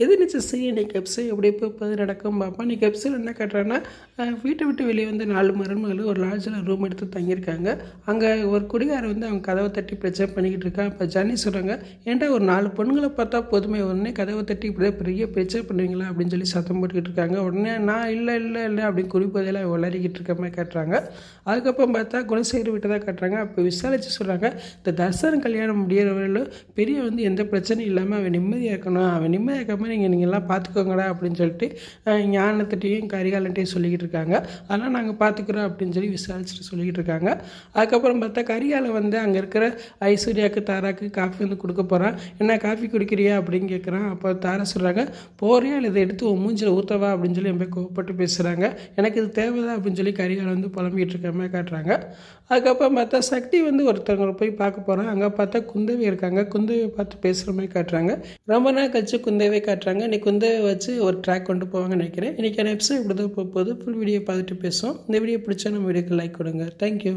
எதிர்நீச்சல் செய்ய இன்றைக்கி எபிசோட் எப்படி போய் நடக்கும் பார்ப்போம். இன்றைக்கி எபிசோட் என்ன காட்டுறாங்கன்னா, வீட்டை விட்டு வெளியே வந்து 4 மருமகள் ஒரு லாட்ஜில் ரூம் எடுத்து தங்கியிருக்காங்க. அங்கே ஒரு குடிகாரர் வந்து அவங்க கதவை தட்டி பிரச்சனை பண்ணிக்கிட்டு இருக்கான். இப்போ ஜானி சொல்கிறாங்க, ஏன்டா ஒரு 4 பொண்ணுங்களை பார்த்தா போதுமே, உடனே கதவை தட்டி இப்படியே பெரிய பிரச்சனை பண்ணுவீங்களா அப்படின்னு சொல்லி சத்தம் போட்டுக்கிட்டு இருக்காங்க. உடனே நான் இல்லை அப்படின்னு குறிப்பதையெல்லாம் விளையாடிக்கிட்டு இருக்க மாதிரி காட்டுறாங்க. அதுக்கப்புறம் பார்த்தா குணசேகர் வீட்டை தான் காட்டுறாங்க. அப்போ விசாரித்து சொல்கிறாங்க, இந்த தர்சனம் கல்யாணம் முடியறவர்களும் பெரிய வந்து எந்த பிரச்சனையும் இல்லாமல் அவன் நிம்மதியாக இருக்கணும், அவன் நிம்மதியாக இருக்காமல் நீங்கள்லாம் பார்த்துக்கோங்கடா அப்படின்னு சொல்லிட்டு ஞானத்திட்டையும் கரிகாலன்ட்டையும் சொல்லிக்கிட்டு இருக்காங்க. அதெல்லாம் நாங்கள் பார்த்துக்குறோம் அப்படின்னு சொல்லி விசாரிச்சுட்டு சொல்லிக்கிட்டு இருக்காங்க. அதுக்கப்புறம் பார்த்தா கரிகாலம் வந்து அங்கே இருக்கிற ஐஸ்வர்யாவுக்கு தாராக்கு காஃபி வந்து கொடுக்க போகிறான். என்ன காஃபி குடிக்கிறியா அப்படின்னு கேட்குறான். அப்போ தாரா சொல்கிறாங்க, போறியா இல்லை இதை எடுத்து உன் மூஞ்சில் ஊற்றவா அப்படின்னு சொல்லி ரொம்ப கோவப்பட்டு பேசுகிறாங்க. எனக்கு இது தேவைதான் அப்படின்னு சொல்லி கரிகாலம் வந்து புலம்பிகிட்டு இருக்க மாதிரி காட்டுறாங்க. அதுக்கப்புறம் பார்த்தா சக்தி வந்து ஒருத்தவங்களை போய் பார்க்க போகிறான். அங்கே பார்த்தா குந்தவி இருக்காங்க. குந்தவியை பார்த்து பேசுகிற மாதிரி காட்டுறாங்க. ரொம்ப நாள் கழிச்சு குந்தவை காட்டுறாங்க. இன்றைக்கி குந்தவை வச்சு ஒரு ட்ராக் கொண்டு போவாங்கன்னு நினைக்கிறேன். இன்றைக்கான எபிசோட் இப்படி தான் போகுது. ஃபுல் வீடியோ பார்த்துட்டு பேசுவோம். இந்த வீடியோ பிடிச்சா நம்ம வீடியோக்கு லைக் கொடுங்க. தேங்க்யூ.